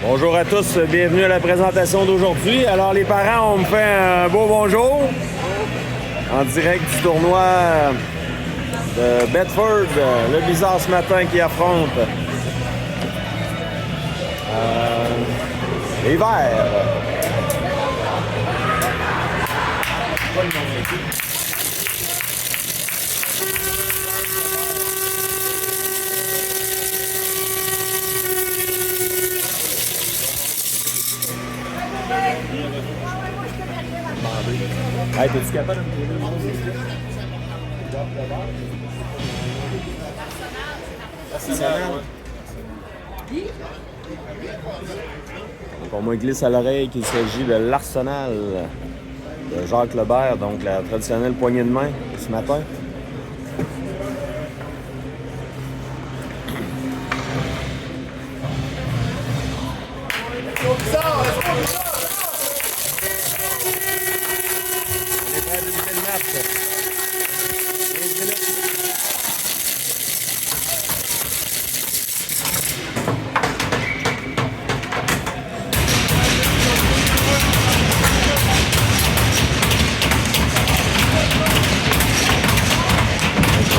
Bonjour à tous, bienvenue à la présentation d'aujourd'hui. Alors les parents, on me fait un beau bonjour en direct du tournoi de Bedford, le Blizzard ce matin qui affronte les Verts. Hey, t'es-tu capable de me trouver le nom du donc on me glisse à l'oreille qu'il s'agit de l'Arsenal de Jacques Lebert, donc la traditionnelle poignée de main ce matin.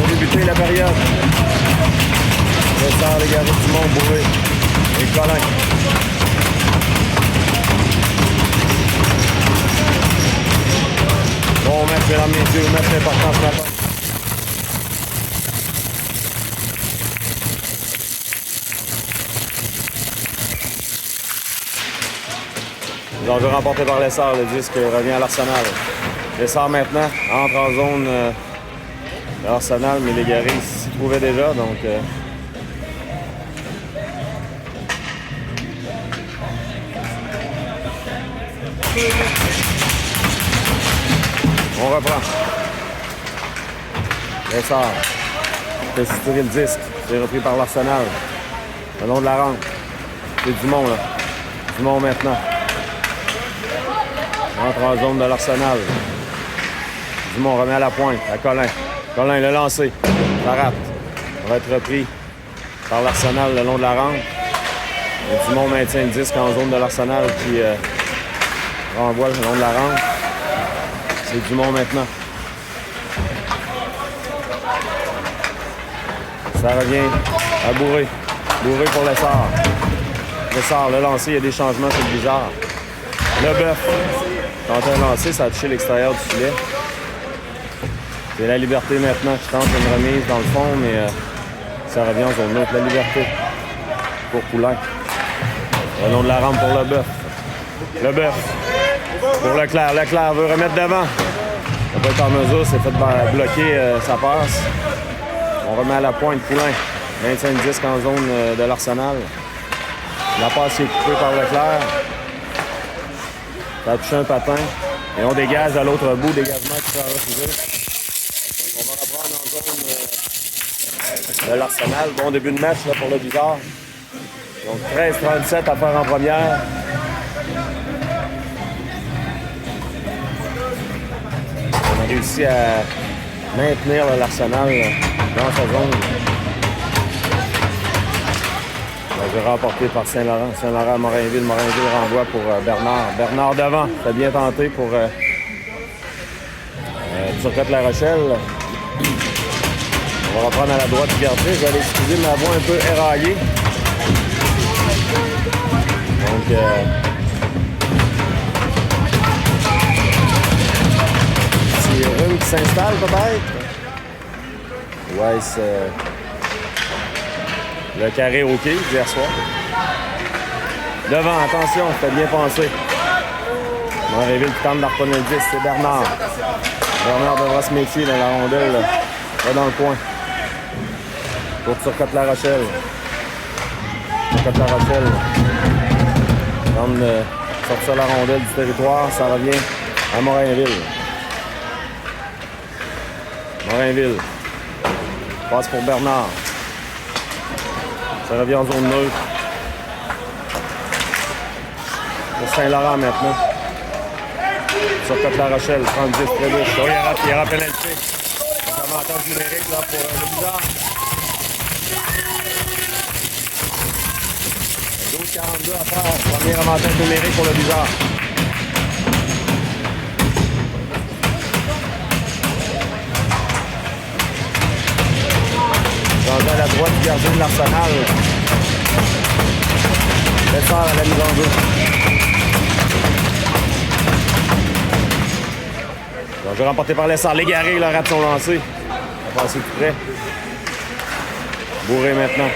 Débuter la période. Ressort les garés du Mont Bourré et Colin. Bon match, mesdames, messieurs, match important ce matin. L'enjeu remporté par l'Essard, le disque revient à l'Arsenal. L'Essard maintenant entre en zone de l'Arsenal, mais les Garés s'y trouvaient déjà, donc on reprend. L'Essard fait suturer le disque, c'est repris par l'Arsenal. Le long de la rampe, c'est Dumont là. Dumont maintenant. Entre en zone de l'Arsenal. Dumont remet à la pointe, à Colin. Colin l'a lancé. Ça rate. On va être repris par l'Arsenal le long de la rampe. Et Dumont maintient le disque en zone de l'Arsenal qui renvoie le long de la rampe. C'est Dumont maintenant. Ça revient à Bourré. Bourré pour l'Essard. L'Essard, le lancé, il y a des changements sur le Blizzard. Leboeuf. Tente un lancer, ça a touché l'extérieur du filet. C'est la Liberté maintenant qui tente une remise dans le fond, mais ça revient en zone neutre. La Liberté pour Poulain. Le long de la rampe pour Leboeuf. Leboeuf pour Leclerc. Leclerc veut remettre devant. Il n'a pas été en mesure, c'est fait bloquer sa passe. On remet à la pointe Poulain. 25 disques en zone de l'Arsenal. La passe est coupée par Leclerc. Ça a touché un patin. Et on dégage à l'autre bout, dégagement qui sera refusé. Donc on va reprendre en zone de l'Arsenal. Bon début de match là, pour le Blizzard. Donc 13-37 à faire en première. On a réussi à maintenir l'Arsenal dans sa zone. J'ai remporté par Saint-Laurent. Saint-Laurent à Morainville. Morainville renvoie pour Bernard. Bernard devant. Ça a bien tenté pour Turcotte-La Rochelle. On va reprendre à la droite du gardien. Je vais aller excuser ma voix un peu éraillée. Donc, c'est Rune qui s'installe peut-être. Ouais, c'est... Le carré au quai d'hier soir. Devant, attention, c'était bien pensé. Morainville qui tente d'harponner le 10, c'est Bernard. Bernard devra se méfier dans la rondelle, là dans le coin. Pour Turcotte-La Rochelle. Turcotte-La Rochelle. Tente de sortir la rondelle du territoire, ça revient à Morainville. Morainville. Passe pour Bernard. Ça revient en zone neutre. Pour Saint-Laurent maintenant. Turcotte-La Rochelle, 30-10 très louche. Oh, il y aura pénalité. Avantage numérique là, pour le Blizzard. 42 à faire. Premier avantage numérique pour le Bizarre. Rendu à la droite du gardien de l'Arsenal. Lessard à la mise en jeu. Donc, remporté par Lessard. Légaré, il rate son lancer. Il va passer tout près. Bourré maintenant.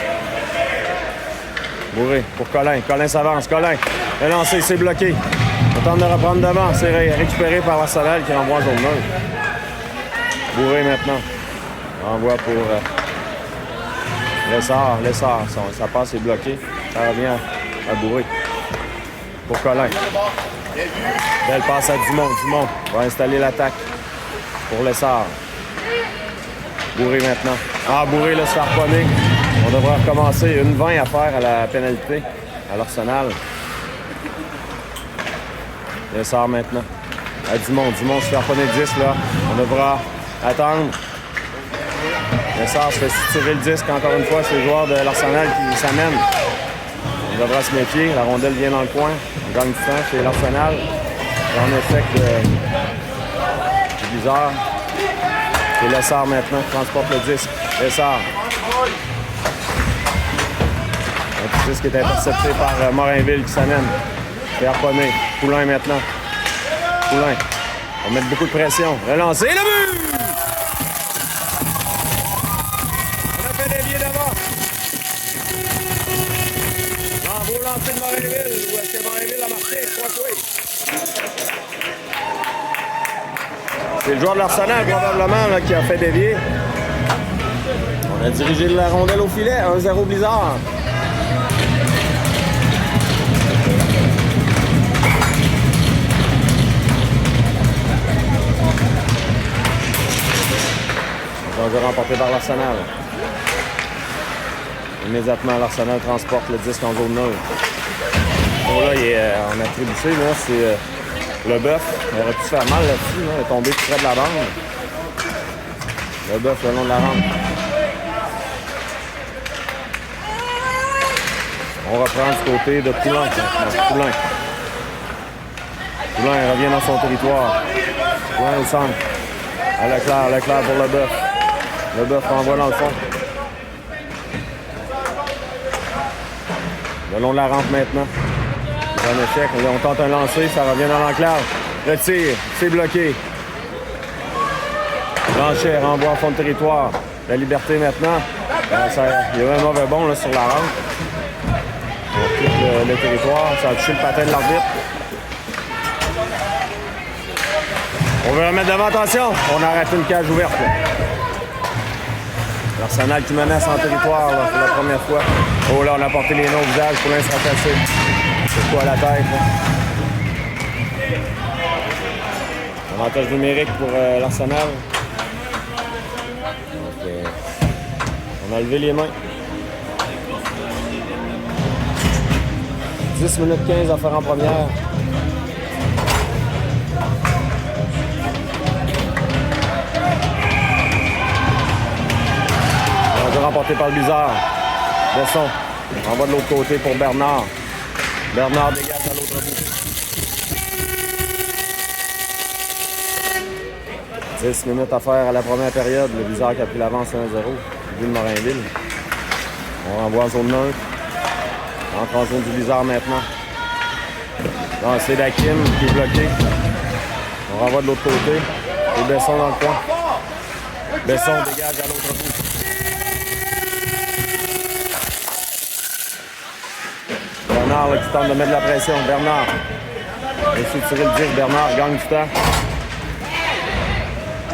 Bourré pour Colin. Colin s'avance. Colin. Le lancer, c'est bloqué. On tente de reprendre devant. C'est récupéré par l'Arsenal qui envoie en zone 9. Bourré maintenant. Envoie pour Lessard. Lessard. Sa passe est bloquée. Ça revient à Bourré. Pour Colin. Belle passe à Dumont. Dumont va installer l'attaque pour Lessard. Bourré maintenant. Ah, Bourré, là, se faire pogner. On devrait recommencer. 1,20 à faire à la pénalité à l'Arsenal. Lessard maintenant. À Dumont. Dumont se faire pogner 10, là. On devra attendre. Lessard se fait tirer le disque. Encore une fois, c'est le joueur de l'Arsenal qui s'amène. On devra se méfier. La rondelle vient dans le coin. On gagne du temps chez l'Arsenal. En échec de Bizarre. C'est Lessard maintenant qui transporte le disque. Lessard. Un petit disque est intercepté par Morinville qui s'amène. C'est harponné. Poulain maintenant. Poulain. On va mettre beaucoup de pression. Relancé. Le but! On a fait dévier d'abord. Beau lancer de Morinville. Où est-ce que Morinville a marqué? Je crois que oui. C'est le joueur de l'Arsenal, probablement, là, qui a fait dévier. On a dirigé la rondelle au filet. 1-0 Blizzard. Un jeu remporté par l'Arsenal. Immédiatement, l'Arsenal transporte le disque en zone 9. Oh là, il est en attribué, là, c'est le bœuf. Il aurait pu se faire mal là-dessus, là. Il est tombé tout près de la bande. Le bœuf le long de la rampe. On reprend du côté de Poulain. Poulain. Poulain revient dans son territoire. Poulain au centre. À Leclerc pour le bœuf. Le bœuf envoie dans le fond. Le long de la rampe maintenant. Un échec. On tente un lancer, ça revient dans l'enclave. Le tir, c'est bloqué. Blanchet renvoie en fond de territoire. La liberté maintenant. Il y a eu un mauvais bond là, sur la rampe. On quitte le territoire. Ça a touché le patin de l'arbitre. On veut remettre devant, attention. On a arrêté une cage ouverte. L'Arsenal qui menace en territoire là, pour la première fois. Oh là, on a porté les noms au visage. Pour l'instant, cassé. C'est quoi à la tête? Avantage numérique pour l'Arsenal. On a levé les mains. 10 minutes 15 à faire en première. On va remporté par le Bizarre. Besson. On va de l'autre côté pour Bernard. Bernard dégage à l'autre bout. 10 minutes à faire à la première période. Le Bizarre qui a pris l'avance 1-0. But de Morinville. On renvoie en zone 9. Entre en zone du Bizarre maintenant. Non, c'est Dakim qui est bloqué. On renvoie de l'autre côté. Et Besson dans le coin. Besson dégage à l'autre bout. Bernard là, qui tente de mettre de la pression. Bernard. Essaie de tirer le disque. Bernard gagne du temps.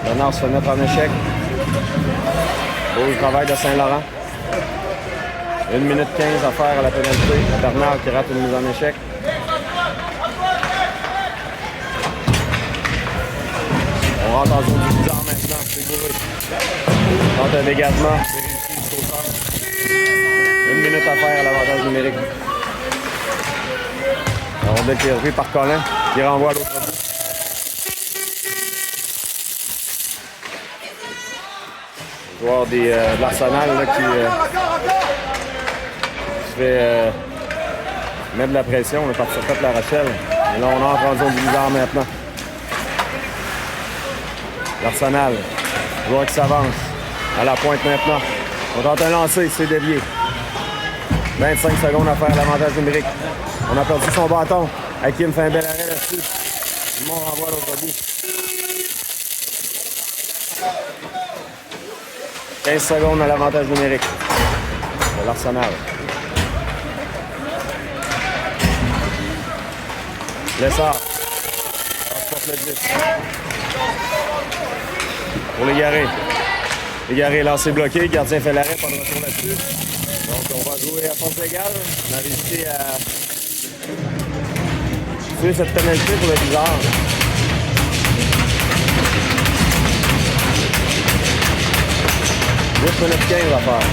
Bernard se fait mettre en échec. Beau travail de Saint-Laurent. 1 minute 15 à faire à la pénalité. Bernard qui rate une mise en échec. On rentre en zone du Bizarre maintenant. C'est bourré. On tente un dégagement. C'est réussi jusqu'au centre. 1 minute à faire à l'avantage numérique. La rondelle qui est revue par Colin, qui renvoie à l'autre bout. Le joueur de l'Arsenal qui se fait mettre de la pression. On est parti sur toute La Rochelle. Et là, on entre en zone du bizarre maintenant. L'Arsenal. Joueur qui s'avance. À la pointe maintenant. On tente un lancer, c'est dévié. 25 secondes à faire l'avantage numérique. On a perdu son bâton. Hakim fait un bel arrêt là-dessus. Dumont renvoie l'autre bout. 15 secondes à l'avantage numérique de l'Arsenal. Lessard. Transporte le 10. Pour l'Égaré. Égaré, lancé bloqué. Le gardien fait l'arrêt, pas de retour là-dessus. Donc, on va jouer à force égale. On a réussi à tuer cette pénalité pour le bizarre. Juste minute 15 à faire.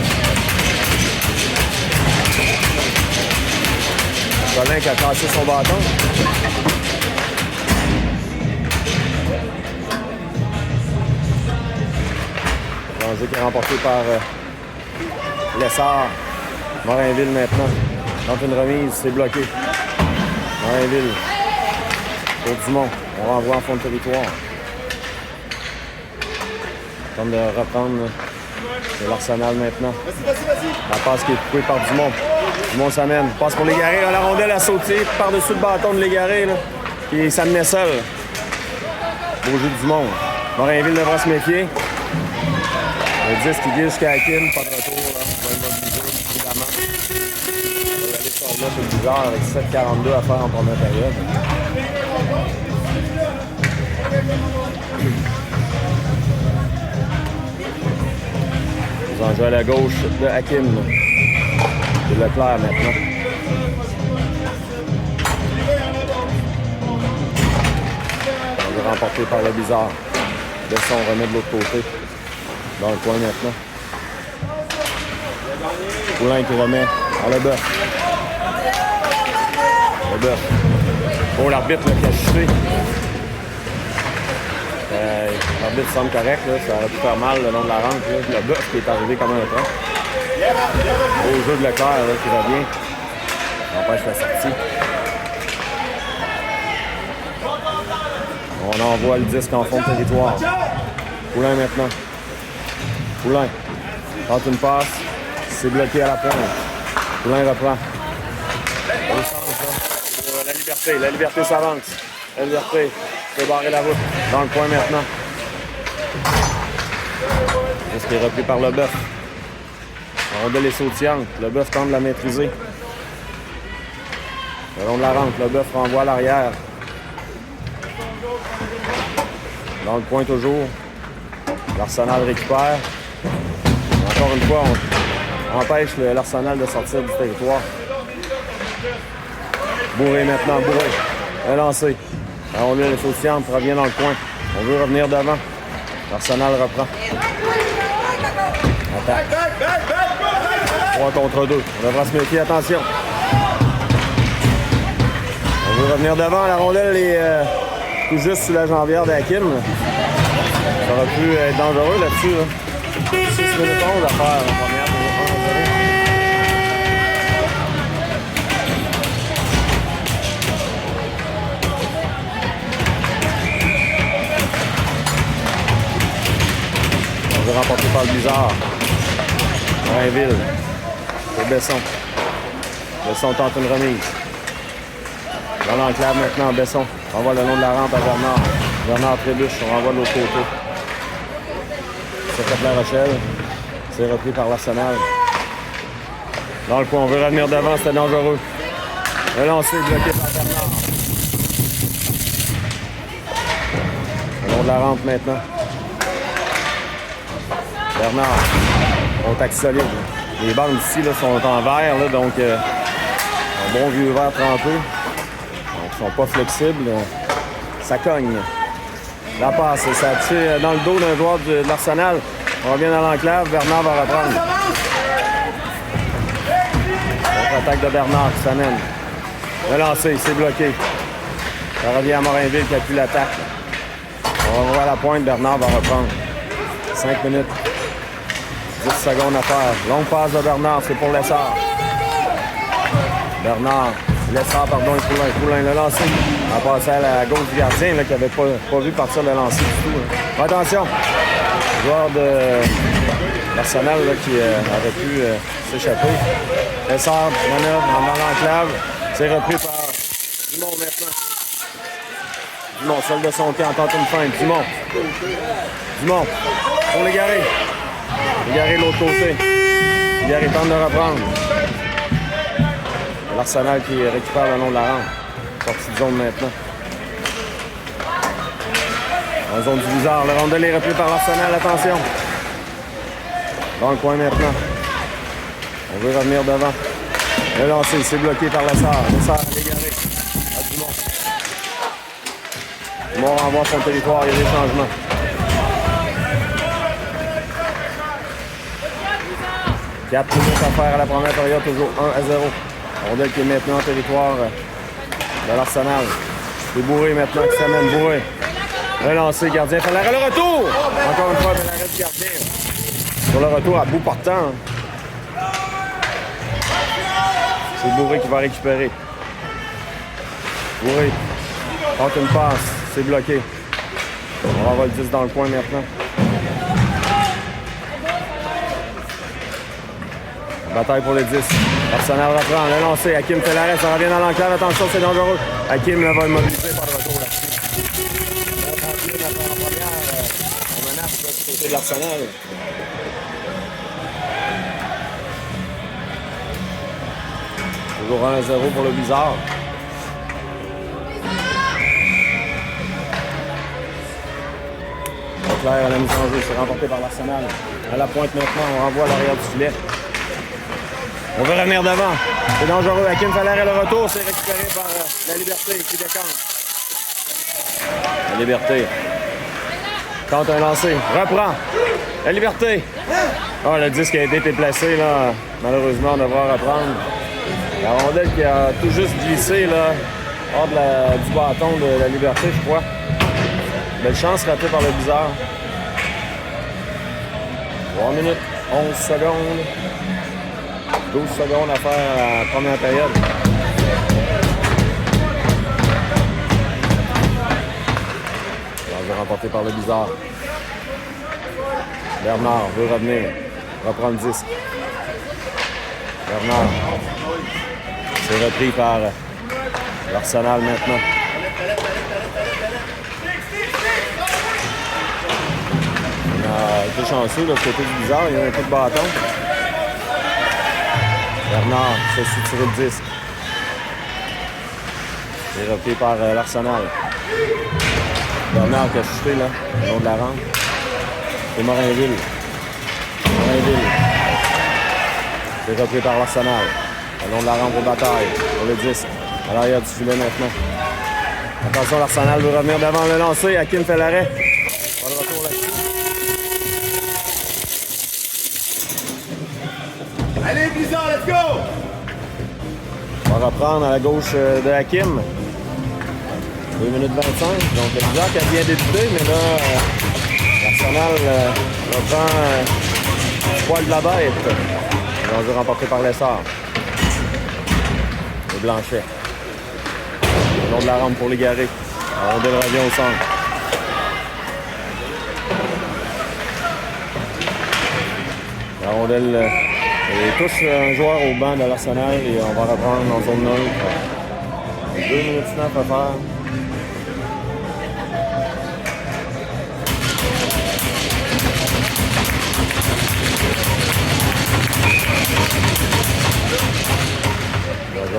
Colin qui a cassé son bâton. Danger qui est remporté par Lessard. Morinville maintenant. Tente une remise, c'est bloqué. Morinville. Pour Dumont. On renvoie en fond de territoire. Tente de reprendre de l'Arsenal maintenant. La passe qui est coupée par Dumont. Dumont s'amène. Passe pour l'Égaré. La rondelle a sauté par-dessus le bâton de l'Égaré. Qui s'amenait seul. Beau jeu de Dumont. Morinville devra se méfier. Le 10 qui glisse jusqu'à Hakim. Pas de retour. Là. On va le mobiliser, évidemment. On va aller sur là, c'est bizarre avec 7,42 à faire en première période. Ils ont joué à la gauche de Hakim. C'est Leclerc maintenant. On est remporté par le bizarre. Besson remet de l'autre côté. Dans le coin maintenant. Poulain qui remet à Leboeuf. Leboeuf. Oh, l'arbitre qui a chuté. L'arbitre semble correct. Là. Ça aurait pu faire mal le long de la rampe. Leboeuf qui est arrivé comme un train. Au jeu de Leclerc là, qui revient. On empêche la sortie. On envoie le disque en fond de territoire. Poulain maintenant. Poulain tente une passe. C'est bloqué à la pointe. Poulain reprend. Au sens, pour la liberté. La liberté s'avance. La liberté peut barrer la route. Dans le coin maintenant. Est-ce qu'il est repris par Leboeuf? La rondelle est sautillante. Leboeuf tente de la maîtriser. Le long de la rampe, Leboeuf renvoie à l'arrière. Dans le coin toujours. L'Arsenal récupère. Encore une fois, on empêche l'Arsenal de sortir du territoire. Bourré maintenant, Bourré. Un lancé. La rondelle est sautillante, revient dans le coin. On veut revenir devant. L'Arsenal reprend. Attaque. 3 contre 2. On devra se méfier, attention. On veut revenir devant. La rondelle est tout juste sous la jambière d'Hakim. Ça aurait pu être dangereux là-dessus. Là. 6 minutes 11 à faire en première pour 1-0. On veut remporter par le bizarre. Morinville. C'est Besson. Besson tente une remise. Dans l'enclave maintenant, Besson. On voit le long de la rampe à Bernard. Bernard trébuche, on renvoie de l'autre côté. C'est fait La Rochelle. C'est repris par l'Arsenal. Dans le coin, on veut revenir devant, c'était dangereux. Le lancer bloqué par Bernard. Le long de la rampe maintenant. Bernard. Contact solide. Les bandes ici là, sont en verre, là, donc un bon vieux verre trempé. Donc ils sont pas flexibles. Ça cogne. La passe, ça tire dans le dos d'un joueur de l'Arsenal. On revient dans l'enclave, Bernard va reprendre. Contre-attaque de Bernard qui s'amène. Le lancer, c'est bloqué. Ça revient à Morinville qui appuie l'attaque. On va voir à la pointe, Bernard va reprendre. 5 minutes. 10 secondes à faire. Longue passe de Bernard, c'est pour Lessard. Bernard Lessard, pardon, Poulain l'a lancé. En passant à la gauche du gardien, là, qui n'avait pas vu partir le lancer du tout. Hein. Attention! Joueur de l'Arsenal qui aurait pu s'échapper. Lessard, manœuvre dans l'enclave. C'est repris par Dumont maintenant. Dumont, seul de son camp, tente une feinte. Dumont, pour Légaré. Légaré de l'autre côté. Légaré tente de reprendre. L'Arsenal qui récupère le long de la rampe. Sortie de zone maintenant. En zone du bizarre. Le rondel est repris par l'Arsenal. Attention. Dans le coin maintenant. On veut revenir devant. Le lancer, c'est bloqué par Lessard. Lessard, Légaré. À Dumont. Dumont renvoie son territoire. Il y a des changements. Quatre minutes à faire à la première période. Toujours 1-0. Rondel qui est maintenant en territoire de l'Arsenal. C'est Bourré maintenant qui s'amène. Bourré. Relancé, gardien. Fellaret, le retour! Encore une fois, Fellaret du gardien. Sur le retour à bout portant. C'est Bourré qui va récupérer. Bourré. Tente une passe. C'est bloqué. On va le 10 dans le coin maintenant. Bataille pour les 10. Arsenal reprend. Le lancer. Hakim Fellaret. Ça revient dans l'enclave. Attention, c'est dangereux. Hakim là, va immobiliser par le retour là-dessus. On menace du côté de l'Arsenal. Toujours 1-0 pour le Bizarre. Claire à la mise en jeu. C'est remporté par l'Arsenal. À la pointe maintenant. On renvoie à l'arrière du filet. On veut revenir devant. C'est dangereux. Hakim Fellaret, le retour. C'est récupéré par la Liberté qui décante. La Liberté. Tente un lancer. Reprend. La Liberté. Oh, le disque a été déplacé, là. Malheureusement, on devra reprendre. La rondelle qui a tout juste glissé, là, hors du bâton de la Liberté, je crois. Belle chance ratée par le Bizarre. 3 minutes, 11 secondes. 12 secondes à faire à la première période. Alors, remporté par le Bizarre. Bernard veut revenir. Reprendre 10. Bernard. C'est repris par l'Arsenal maintenant. On a été chanceux de ce côté du Bizarre. Il y a un coup de bâton. Bernard se soutire le disque. C'est repris par l'Arsenal. Bernard qui a chuté là, au long de la rampe. C'est Morinville. Morinville. C'est repris par l'Arsenal. Au long de la rampe aux batailles. Pour le disque. À l'arrière du filet maintenant. Attention, l'Arsenal veut revenir devant le lancer. Hakim Fellaret. Pas de retour là-dessus. Allez, Blizzard, let's go! On va reprendre à la gauche de Hakim. 2 minutes 25. Donc, le Blizzard qui a bien débuté, mais là, l'Arsenal reprend le poil de la bête. On va remporté par Lessard. Et Blanchet. Le long de la rampe pour Légaré. La rondelle revient au centre. La rondelle touche un joueur au banc de l'Arsenal et on va reprendre en zone neutre. 2 minutes 9 à faire.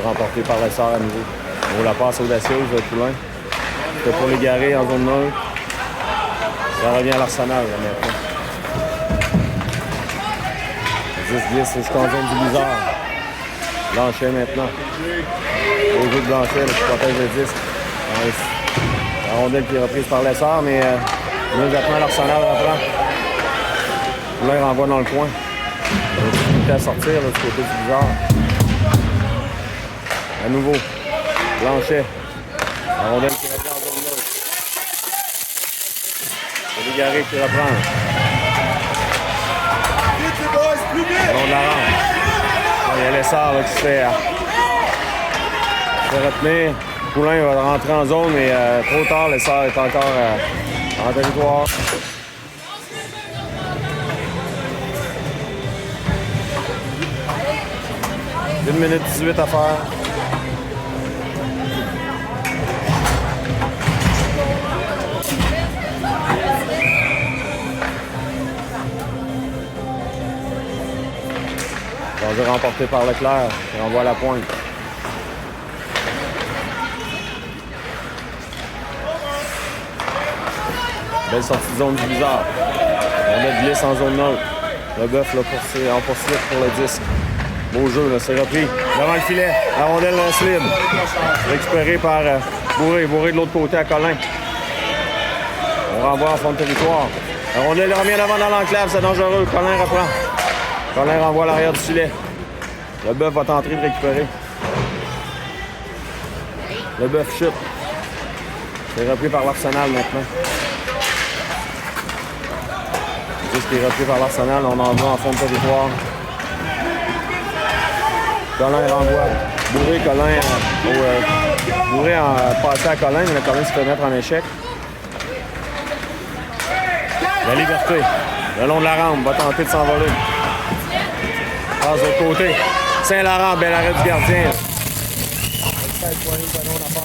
Remporté par Lessard à nouveau. On la passe audacieuse de Poulain. C'était pour Légaré en zone neutre. Ça revient à l'Arsenal maintenant. 10-10 jusqu'en zone du Bizarre. Blanchet maintenant. Au jeu de Blanchet là, qui protège le disque. La rondelle qui est reprise par Lessard, mais immédiatement l'Arsenal reprend. Poulain renvoie dans le coin. Il est à sortir là, du côté du Bizarre. À nouveau, Blanchet. La rondelle qui revient en zone neutre. C'est Légaré qui reprend. Le long de la rampe. Il y a Lessard là, qui se fait Se retenir. Poulain va rentrer en zone, mais trop tard, l'essor est encore en territoire. 1 minute 18 à faire. Danger remporté par Leclerc, qui renvoie à la pointe. Belle sortie de zone du bizarre. On a glisse en zone neutre. Le bœuf là, en poursuite pour le disque. Beau jeu, là, c'est repris. Devant le filet, la rondelle reste libre. Récupéré par Bourré. Bourré de l'autre côté à Colin. On renvoie en fond de territoire. La rondelle remet en avant dans l'enclave, c'est dangereux. Colin reprend. Colin renvoie à l'arrière du filet. Le bœuf va tenter de récupérer. Le bœuf chute. C'est repris par l'Arsenal maintenant. Le disque est repris par l'Arsenal. On envoie en fond de territoire. Colin renvoie. Bourré, Colin. Bourré a passé à Colin, mais le Colin se fait mettre en échec. La liberté. Le long de la rampe, va tenter de s'envoler. Passe de l'autre côté. Saint-Laurent, bel arrêt du gardien. 16 points de ballon d'affaire.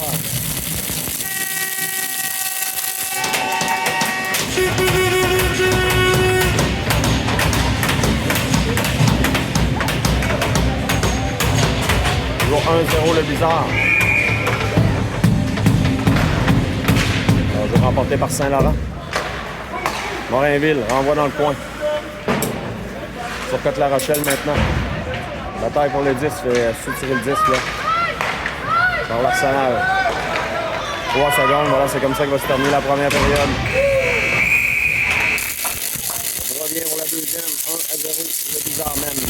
Toujours 1-0 le bizarre. Jeu remporté par Saint-Laurent. Morinville renvoie dans le coin. Sur Côte-La Rochelle maintenant. Bataille pour le 10, fait soutirer le 10 là. Par l'Arsenal. 3 secondes, voilà, c'est comme ça que va se terminer la première période. On revient pour la deuxième, 1-0, le bizarre même.